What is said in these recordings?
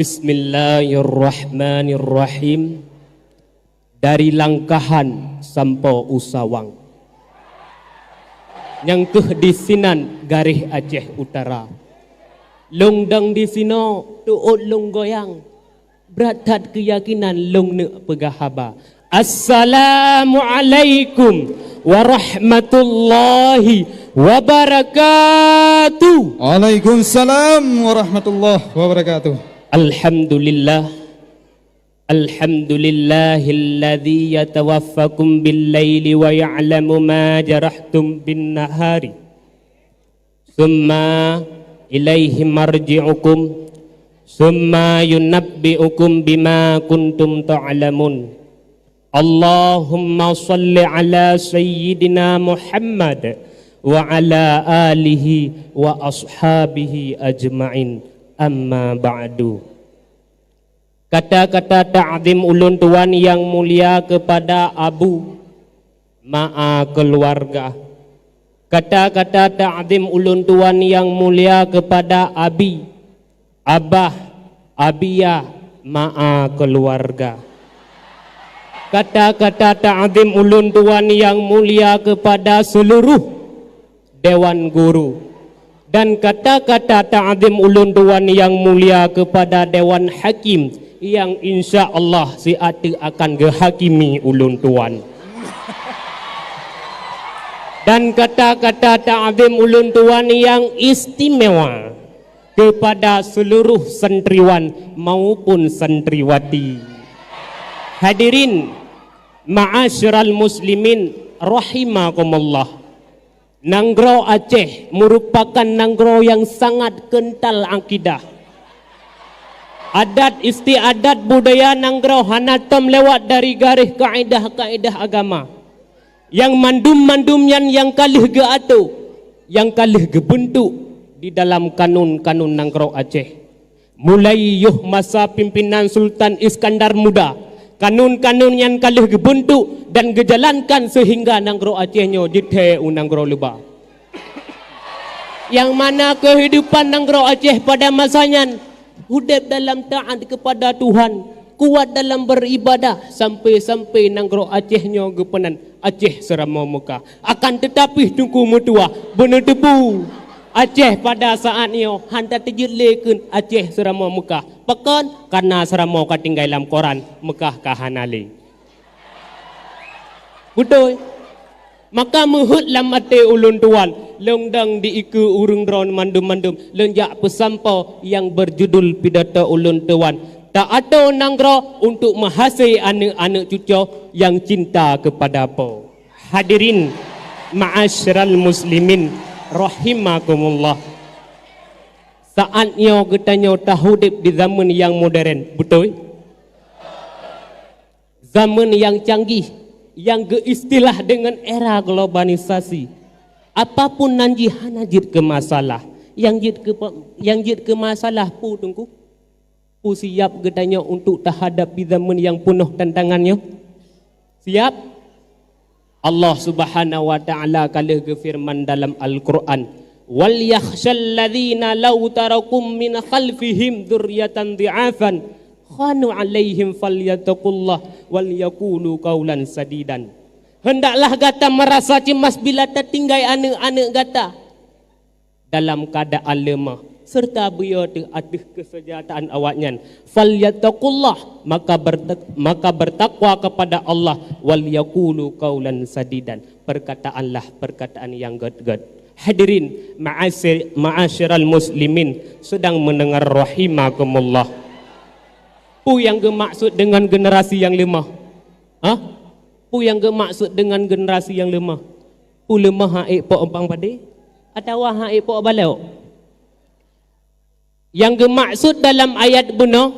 Bismillahirrahmanirrahim. Dari Langkahan sampai Usawang, yang keh di sinan garih Aceh Utara, longdang di sino tuut long goyang, beratat keyakinan long ne pegahaba. Assalamualaikum warahmatullahi wabarakatuh. Waalaikumsalam warahmatullahi wabarakatuh. Alhamdulillahilladzi yatawaffakum bil-laili wa ya'lamu ma jarahtum bin-nahari. Summa ilaihi marji'ukum summa yunabbi'ukum bima kuntum ta'lamun. Allahumma salli ala sayyidina Muhammad wa ala alihi wa ashabihi ajma'in. Amma ba'du. Kata-kata ta'zim ulun tuan yang mulia kepada abu, ma'a keluarga. Kata-kata ta'zim ulun tuan yang mulia kepada abi, abah, abiyah, ma'a keluarga. Kata-kata ta'zim ulun tuan yang mulia kepada seluruh dewan guru. Dan kata-kata ta'zim ulun tuan yang mulia kepada dewan hakim, yang insya Allah si ati akan gehakimi ulun tuan. Dan kata-kata ta'zim ulun tuan yang istimewa kepada seluruh santriwan maupun santriwati. Hadirin ma'asyiral muslimin rahimakumullah. Nanggro Aceh merupakan nanggro yang sangat kental akidah. Adat istiadat budaya nanggro hanatom lewat dari garis kaedah-kaedah agama. Yang mandum-mandumnya yang kalih ge atu, yang kalih ge bentuk di dalam kanun-kanun nanggro Aceh. Mulai yuh masa pimpinan Sultan Iskandar Muda, kanun-kanun yang kalih gebentuk dan gejalankan sehingga nanggro Acehnya jithe nanggro leba. Yang mana kehidupan nanggro Aceh pada masanya hidup dalam taat kepada Tuhan, kuat dalam beribadah, sampai-sampai nanggro Acehnya gepenan Aceh serama Mekah. Akan tetapi tunggu mutua benar debu Aceh pada saatnya hantar terjelekun Aceh serama Mekah. Pekan karena serama katinggal dalam Quran Mekah kahanali. Betul. Maka muhut lam ate ulun tuan longdang diiku urung dron mandum-mandum lenjak pesampau yang berjudul pidato ulun tuan. Tak ada nanggro untuk menghasai anak-anak cucu yang cinta kepada po. Hadirin ma'asyiral muslimin rahimakumullah. Saatnya kita tahu di zaman yang modern, betul? Zaman yang canggih, yang geistilah dengan era globalisasi. Apapun nanti hanajit ke masalah, yang jit ke masalah pu tunggu. Pu siap gedanya untuk terhadapi zaman yang penuh tantangannya. Siap? Allah Subhanahu wa taala kala firman dalam Al-Quran, wal yakhshal ladzina law tarakum min khalfihim dzurriyyatan dhi'afan khanu 'alaihim falyattaqullah wal yaqulu qawlan sadidan. Hendaklah gata merasa cemas bila tertinggal anak-anak gata dalam keadaan lemah serta berada atas kesejahteraan awaknya. Falyattaqullah, maka bertakwa kepada Allah, wal yaqulu qawlan sadidan, perkataanlah perkataan yang gad-gad. Hadirin ma'asyiral muslimin sedang mendengar rahimakumullah. Pu yang gemaksud dengan generasi yang lemah? Pu yang gemaksud dengan generasi yang lemah? Pu lemah haik po empang pade atau haik po balau? Yang gemaksud dalam ayat benar,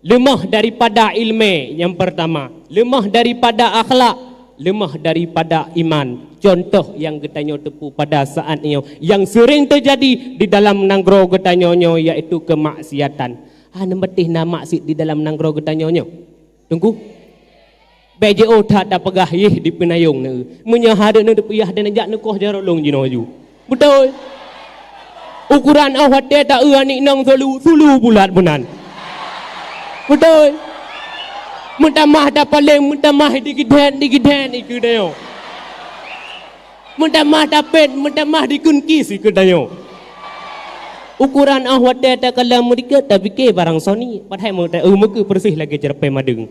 lemah daripada ilmu yang pertama, lemah daripada akhlak, lemah daripada iman. Contoh yang getanya tepu pada saatnya yang sering terjadi di dalam nanggro getanyonyo iaitu kemaksiatan. Nembetih nama maksud di dalam nanggro getanyonyo. Tunggu. BJO tak ada pegah yih di penayung ne. Menyahada ne depiyah dan jak nekoh jarok long jinoju. Betul. Ukuran awak tak anik nang sulu bulat benan. Betul. Mentamah dah paling mentamah digiden iku dayo. Mentamah dapat mentamah dikunki iku dayo. Ukuran ahwat tak kala mereka tak fikir barang soni padahal muka bersih lagi cerpe madung.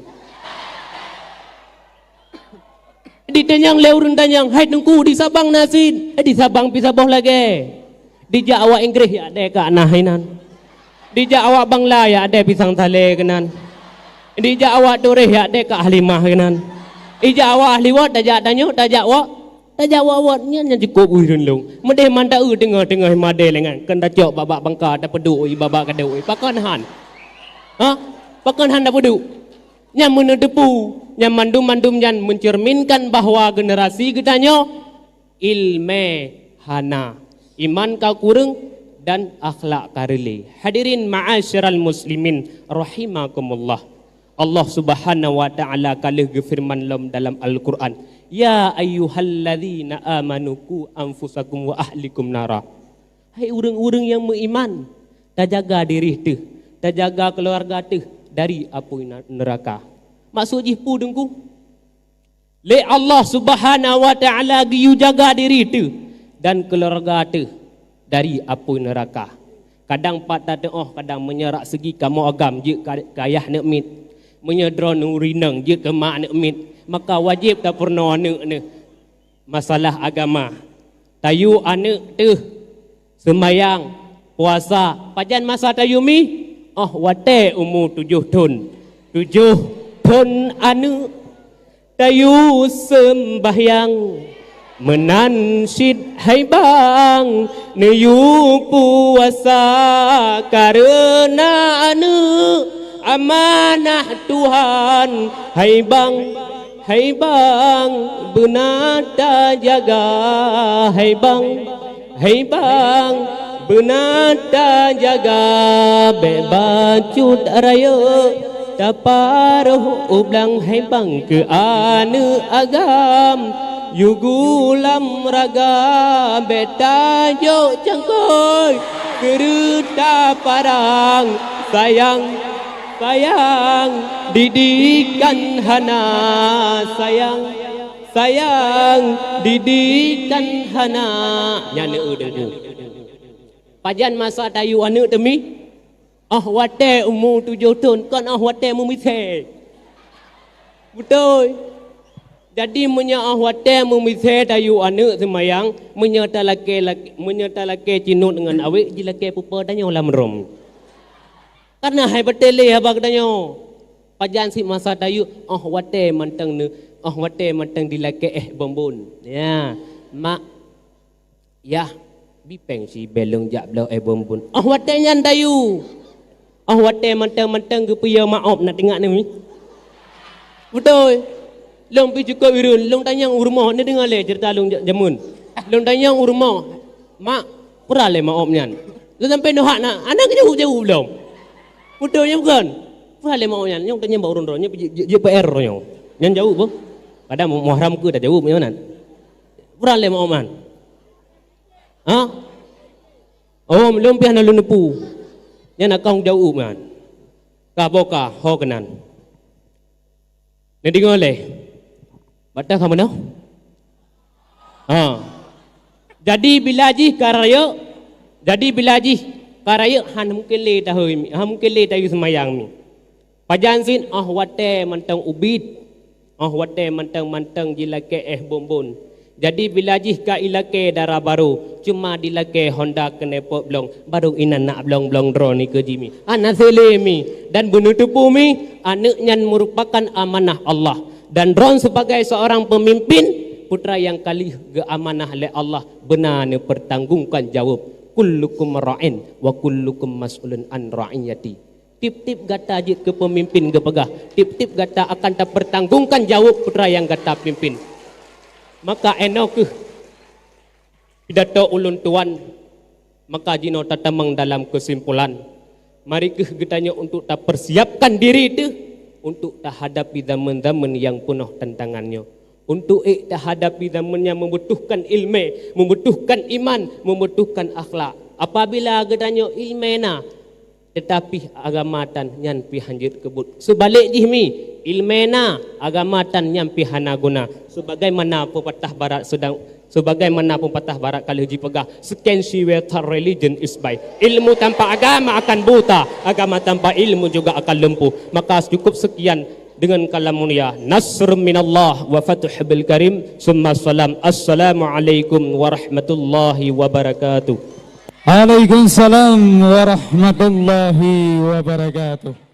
Ditanyang leurun tanyang hai tengku di Sabang nasin di Sabang pi Sabah lagi. Di Jawa Inggris ya ada ka nahinan. Di Jawa Bangla ya ada pisang tale kenan. Di Jawa Turih ya ada ka Halimah kenan. Di Jawa ahli wat tajak tanyo tajak wat nya cukup urun long. Medeh manda tengah made lengan kan tajak babak bangka da pedu babak kadeu pakan han. Ha? Pakan han da pedu. Nya menedepu nya mandum jan mencerminkan bahwa generasi gedanyo ilme hana iman kau kurang dan akhlak karele. Hadirin ma'asyiral muslimin rahimakumullah. Allah Subhanahu wa taala kalih gefirman dalam Al-Qur'an, ya ayyuhalladzina amanu qu anfusakum wa ahlikum nara. Hai urang-urang yang beriman, tak jaga diri teh, tak jaga keluarga teh dari api neraka. Maksud jipu dengku. Le Allah Subhanahu wa taala giyu jaga diri teh dan keluarga teh dari api neraka. Kadang patah tengah, kadang menyerak segi kamu agam je kayah nak mit. Menyedron urinang je ke mak nak mit. Maka wajib tak pernah anak masalah agama. Tayu anak tu semayang puasa. Pajan masa tayu mi wate umur 7 tahun. 7 tahun anak tayu sembahyang. Menansyid hai bang neyu puasa karena anak amanah Tuhan. Hai bang benar tak jaga. Hai bang benar tak jaga. Bebacut raya taparuh ublang. Hai bang ke anu agam yugulam raga beta jo cangkoi kereta parang sayang didikan hana sayang didikan hana nyane udah pajan masa tayu anu demi wate umur 7 tahun kan wate mumise betul. Jadi menyah wate memisah tayu anak semayang menyata laki cinut dengan awik jilake pupa tanya ulam rom. Karena hai betul le abang tanya. Pajan si masa tayu wate mantang ne wate mantang dilake bombon. Ya, mak ya bipeng si belong jak blau bombon. Wate nyan tayu. Wate mantang ke puya maaf nak tengok ni. Betul. Long pi cukup wirun, long tanyang urmah ni dengar le cerita long jamun. Long tanyang urmah, mak pura le maaf nyan. Long sampai nohak nak, anak jauh belum. Betul nya bukan? Pura le maaf nyan, nyong tanya baurun ro, nya je PR ro nyong. Nyan jauh apa? Pada Muharram ke dah jauh macam mana? Pura le maaf man. Ha? Oh, long pi hana lu nepu. Nya nak kau jauh man. Ka boka ho kenan. Ni dengar le. Batas kamu nak? Jadi bila ji karaya, han mungkin le tahu, han mungkin le tahu semayang mi. Pajan sin wate mantang ubid, wate mantang jilake bombon. Jadi bila ji ka ilake darah baru, cuma dilake Honda kene pop blong, baru inan nak blong drone ni ke jimi. Anak selemi dan bunuh tupu mi, anaknya merupakan amanah Allah. Dan drone sebagai seorang pemimpin putra yang kali amanah oleh Allah benar pertanggungan jawab. Kullukum ra'in wa kullukum mas'ulun an ra'iyati. Tip-tip gata jit ke pemimpin ke pegah. Tip-tip gata akan tak pertanggungan jawab putra yang gata pimpin. Maka enok ke pidato ulun tuan maka jino tatamang dalam kesimpulan. Mari ke getanya untuk tak persiapkan diri itu untuk tak hadapi zaman-zaman yang penuh tantangannya. Untuk tak hadapi zaman yang membutuhkan ilmu, membutuhkan iman, membutuhkan akhlak. Apabila gedanya ilmena, tetapi agamatan nyan pi hanjit kebut. Sebalik jihmi ilmena agamatan nyan pi hana guna. Sebagaimana pepatah barat kalau uji pegah scanty without religion is by. Ilmu tanpa agama akan buta, agama tanpa ilmu juga akan lumpuh. Maka cukup sekian dengan kalam mulia. Nasrun minallah wa fathu bil karim. Summa salam. Assalamualaikum warahmatullahi wabarakatuh. Waalaikumsalam warahmatullahi wabarakatuh.